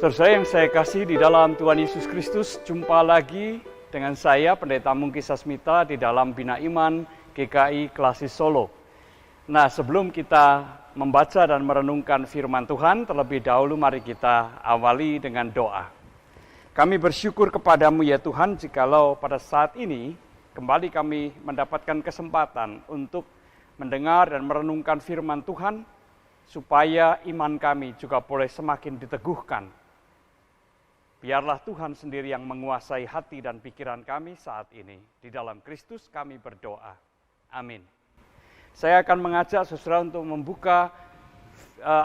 Saudara yang saya kasih di dalam Tuhan Yesus Kristus, jumpa lagi dengan saya, Pendeta Mungki Sasmita, di dalam Bina Iman GKI Klasis Solo. Nah, sebelum kita membaca dan merenungkan firman Tuhan, terlebih dahulu mari kita awali dengan doa. Kami bersyukur kepadamu ya Tuhan, jikalau pada saat ini kembali kami mendapatkan kesempatan untuk mendengar dan merenungkan firman Tuhan, supaya iman kami juga boleh semakin diteguhkan. Biarlah Tuhan sendiri yang menguasai hati dan pikiran kami saat ini. Di dalam Kristus kami berdoa. Amin. Saya akan mengajak saudara untuk membuka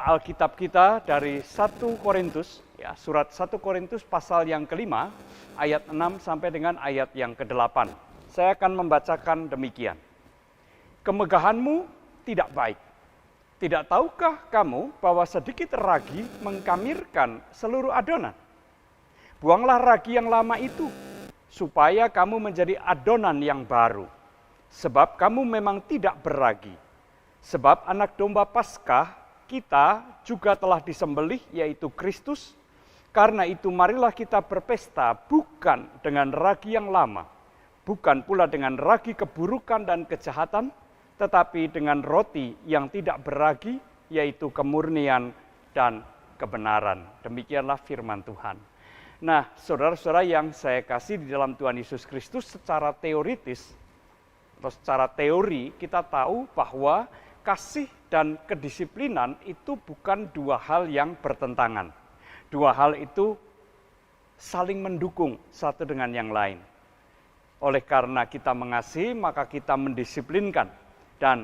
Alkitab kita dari 1 Korintus, ya, surat 1 Korintus pasal yang kelima, ayat 6 sampai dengan ayat yang ke-8. Saya akan membacakan demikian. Kemegahanmu tidak baik. Tidak tahukah kamu bahwa sedikit ragi mengkamirkan seluruh adonan? Buanglah ragi yang lama itu, supaya kamu menjadi adonan yang baru. Sebab kamu memang tidak berragi. Sebab anak domba Paskah kita juga telah disembelih, yaitu Kristus. Karena itu marilah kita berpesta bukan dengan ragi yang lama, bukan pula dengan ragi keburukan dan kejahatan, tetapi dengan roti yang tidak berragi, yaitu kemurnian dan kebenaran. Demikianlah firman Tuhan. Nah, saudara-saudara yang saya kasih di dalam Tuhan Yesus Kristus, secara teoritis atau secara teori kita tahu bahwa kasih dan kedisiplinan itu bukan dua hal yang bertentangan. Dua hal itu saling mendukung satu dengan yang lain. Oleh karena kita mengasihi, maka kita mendisiplinkan. Dan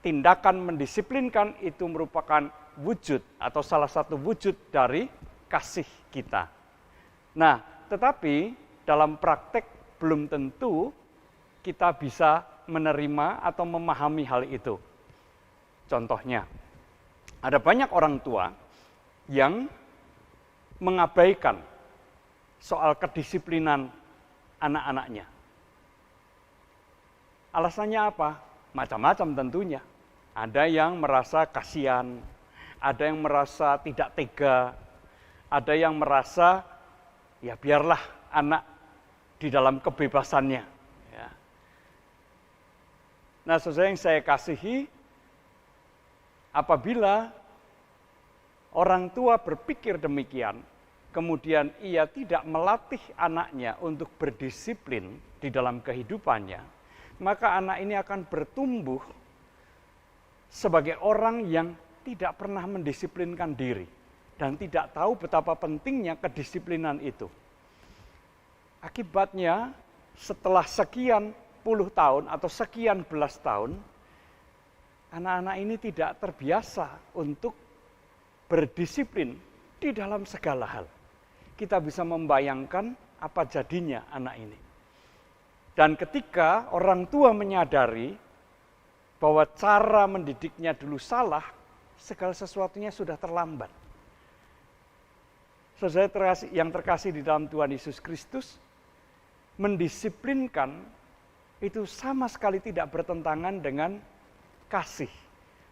tindakan mendisiplinkan itu merupakan wujud atau salah satu wujud dari kasih kita. Nah, tetapi dalam praktek belum tentu kita bisa menerima atau memahami hal itu. Contohnya, ada banyak orang tua yang mengabaikan soal kedisiplinan anak-anaknya. Alasannya apa? Macam-macam tentunya. Ada yang merasa kasihan, ada yang merasa tidak tega, ada yang merasa ya biarlah anak di dalam kebebasannya. Ya. Nah, saudara yang saya kasihi, apabila orang tua berpikir demikian, kemudian ia tidak melatih anaknya untuk berdisiplin di dalam kehidupannya, maka anak ini akan bertumbuh sebagai orang yang tidak pernah mendisiplinkan diri dan tidak tahu betapa pentingnya kedisiplinan itu. Akibatnya, setelah sekian puluh tahun atau sekian belas tahun, anak-anak ini tidak terbiasa untuk berdisiplin di dalam segala hal. Kita bisa membayangkan apa jadinya anak ini. Dan ketika orang tua menyadari bahwa cara mendidiknya dulu salah, segala sesuatunya sudah terlambat. Saudara yang terkasih di dalam Tuhan Yesus Kristus, mendisiplinkan itu sama sekali tidak bertentangan dengan kasih.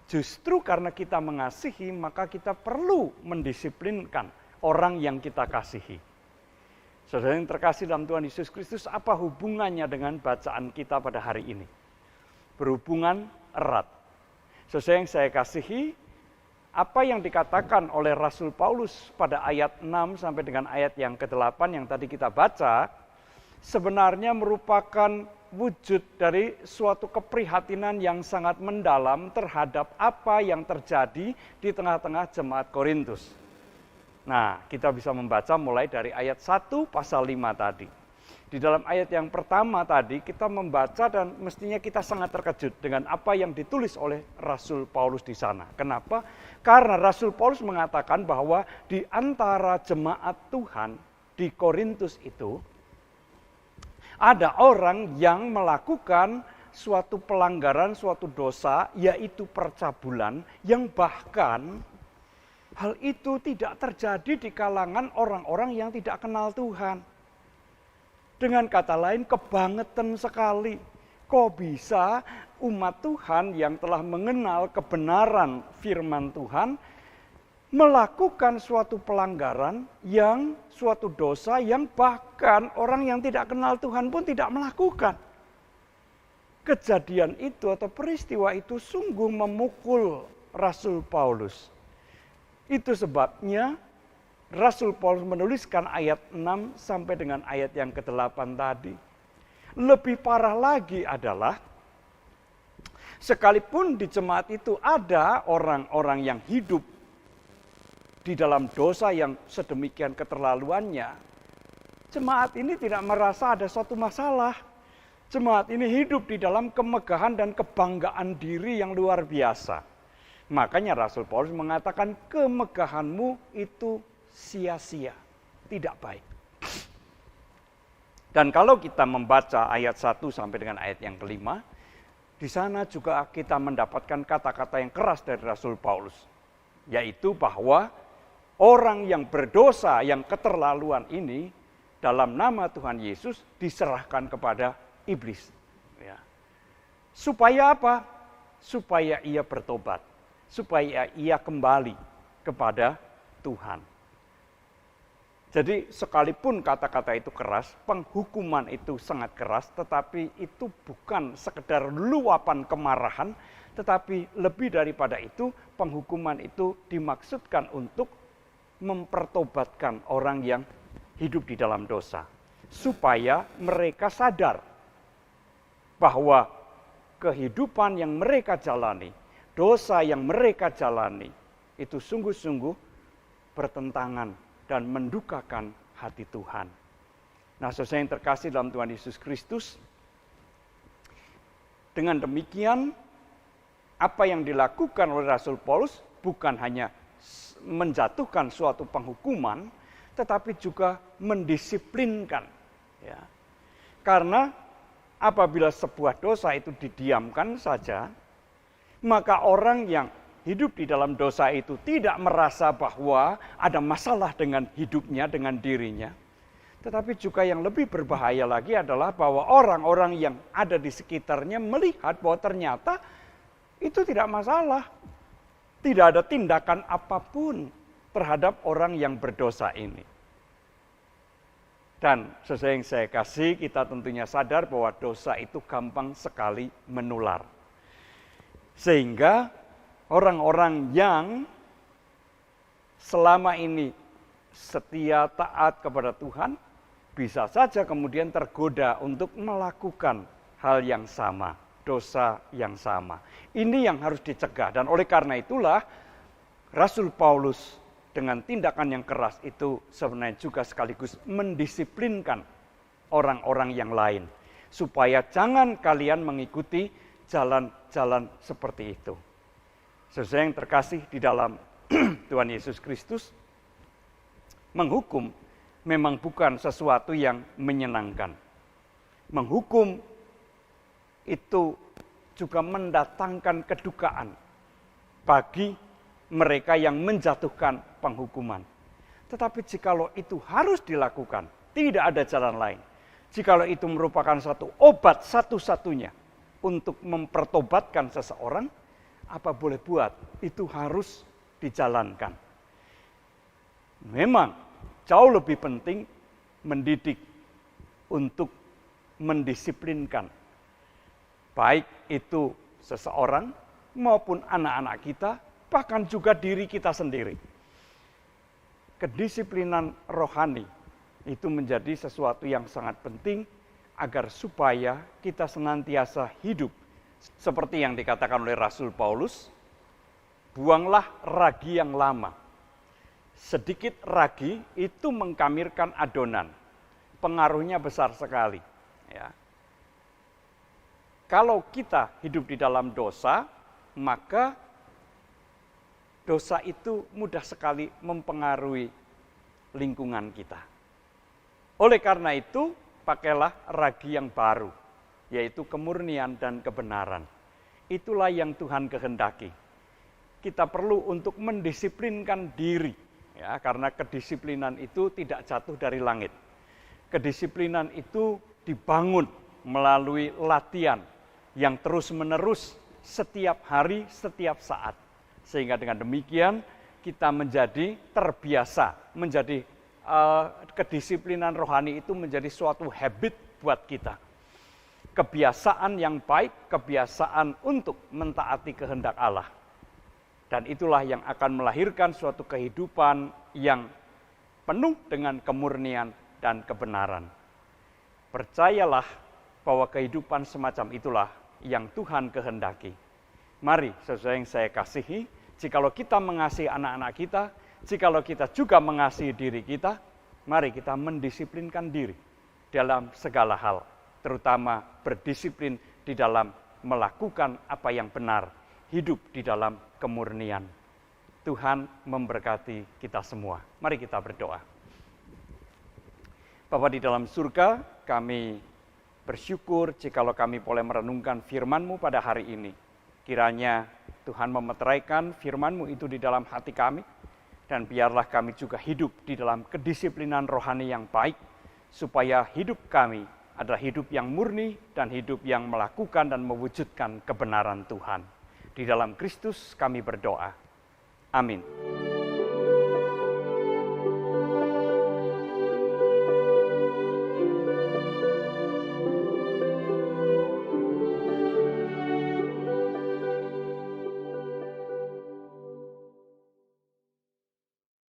Justru karena kita mengasihi, maka kita perlu mendisiplinkan orang yang kita kasihi. Saudara yang terkasih dalam Tuhan Yesus Kristus, apa hubungannya dengan bacaan kita pada hari ini? Berhubungan erat. Saudara yang saya kasihi, apa yang dikatakan oleh Rasul Paulus pada ayat 6 sampai dengan ayat yang ke-8 yang tadi kita baca, sebenarnya merupakan wujud dari suatu keprihatinan yang sangat mendalam terhadap apa yang terjadi di tengah-tengah jemaat Korintus. Nah, kita bisa membaca mulai dari ayat 1 pasal 5 tadi. Di dalam ayat yang pertama tadi kita membaca dan mestinya kita sangat terkejut dengan apa yang ditulis oleh Rasul Paulus di sana. Kenapa? Karena Rasul Paulus mengatakan bahwa di antara jemaat Tuhan di Korintus itu ada orang yang melakukan suatu pelanggaran, suatu dosa, yaitu percabulan, yang bahkan hal itu tidak terjadi di kalangan orang-orang yang tidak kenal Tuhan. Dengan kata lain, kebangetan sekali. Kok bisa umat Tuhan yang telah mengenal kebenaran firman Tuhan melakukan suatu pelanggaran suatu dosa yang bahkan orang yang tidak kenal Tuhan pun tidak melakukan. Kejadian itu atau peristiwa itu sungguh memukul Rasul Paulus. Itu sebabnya Rasul Paulus menuliskan ayat 6 sampai dengan ayat yang ke-8 tadi. Lebih parah lagi adalah, sekalipun di jemaat itu ada orang-orang yang hidup di dalam dosa yang sedemikian keterlaluannya, jemaat ini tidak merasa ada suatu masalah. Jemaat ini hidup di dalam kemegahan dan kebanggaan diri yang luar biasa. Makanya Rasul Paulus mengatakan kemegahanmu itu sia-sia, tidak baik. Dan kalau kita membaca ayat 1 sampai dengan ayat yang ke-5, di sana juga kita mendapatkan kata-kata yang keras dari Rasul Paulus, yaitu bahwa orang yang berdosa, yang keterlaluan ini, dalam nama Tuhan Yesus diserahkan kepada iblis. Ya. Supaya apa? Supaya ia bertobat. Supaya ia kembali kepada Tuhan. Jadi sekalipun kata-kata itu keras, penghukuman itu sangat keras, tetapi itu bukan sekedar luapan kemarahan, tetapi lebih daripada itu, penghukuman itu dimaksudkan untuk mempertobatkan orang yang hidup di dalam dosa. Supaya mereka sadar bahwa kehidupan yang mereka jalani, dosa yang mereka jalani, itu sungguh-sungguh bertentangan dan mendukakan hati Tuhan. Nah, saudara yang terkasih dalam Tuhan Yesus Kristus, dengan demikian, apa yang dilakukan oleh Rasul Paulus bukan hanya menjatuhkan suatu penghukuman, tetapi juga mendisiplinkan. Ya. Karena apabila sebuah dosa itu didiamkan saja, maka orang yang hidup di dalam dosa itu tidak merasa bahwa ada masalah dengan hidupnya, dengan dirinya. Tetapi juga yang lebih berbahaya lagi adalah bahwa orang-orang yang ada di sekitarnya melihat bahwa ternyata itu tidak masalah. Tidak ada tindakan apapun terhadap orang yang berdosa ini. Dan sesuai yang saya kasih, kita tentunya sadar bahwa dosa itu gampang sekali menular. Sehingga orang-orang yang selama ini setia taat kepada Tuhan, bisa saja kemudian tergoda untuk melakukan hal yang sama, dosa yang sama. Ini yang harus dicegah, dan oleh karena itulah Rasul Paulus dengan tindakan yang keras itu sebenarnya juga sekaligus mendisiplinkan orang-orang yang lain. Supaya jangan kalian mengikuti jalan-jalan seperti itu. Saudara yang terkasih di dalam Tuhan Yesus Kristus, menghukum memang bukan sesuatu yang menyenangkan. Menghukum itu juga mendatangkan kedukaan bagi mereka yang menjatuhkan penghukuman. Tetapi jikalau itu harus dilakukan, tidak ada jalan lain. Jikalau itu merupakan satu obat satu-satunya untuk mempertobatkan seseorang, apa boleh buat, itu harus dijalankan. Memang jauh lebih penting mendidik untuk mendisiplinkan. Baik itu seseorang maupun anak-anak kita, bahkan juga diri kita sendiri. Kedisiplinan rohani itu menjadi sesuatu yang sangat penting agar supaya kita senantiasa hidup. Seperti yang dikatakan oleh Rasul Paulus, buanglah ragi yang lama. Sedikit ragi itu mengkamirkan adonan. Pengaruhnya besar sekali. Ya. Kalau kita hidup di dalam dosa, maka dosa itu mudah sekali mempengaruhi lingkungan kita. Oleh karena itu, pakailah ragi yang baru, yaitu kemurnian dan kebenaran. Itulah yang Tuhan kehendaki. Kita perlu untuk mendisiplinkan diri, ya, karena kedisiplinan itu tidak jatuh dari langit. Kedisiplinan itu dibangun melalui latihan yang terus-menerus setiap hari, setiap saat. Sehingga dengan demikian kita menjadi terbiasa, menjadi kedisiplinan rohani itu menjadi suatu habit buat kita. Kebiasaan yang baik, kebiasaan untuk mentaati kehendak Allah. Dan itulah yang akan melahirkan suatu kehidupan yang penuh dengan kemurnian dan kebenaran. Percayalah bahwa kehidupan semacam itulah yang Tuhan kehendaki. Mari, saudara yang saya kasihi, jikalau kita mengasihi anak-anak kita, jikalau kita juga mengasihi diri kita, mari kita mendisiplinkan diri dalam segala hal, terutama berdisiplin di dalam melakukan apa yang benar, hidup di dalam kemurnian. Tuhan memberkati kita semua. Mari kita berdoa. Bapa di dalam surga, kami bersyukur jikalau kami boleh merenungkan firman-Mu pada hari ini. Kiranya Tuhan memeteraikan firman-Mu itu di dalam hati kami, dan biarlah kami juga hidup di dalam kedisiplinan rohani yang baik, supaya hidup kami adalah hidup yang murni dan hidup yang melakukan dan mewujudkan kebenaran Tuhan. Di dalam Kristus kami berdoa. Amin.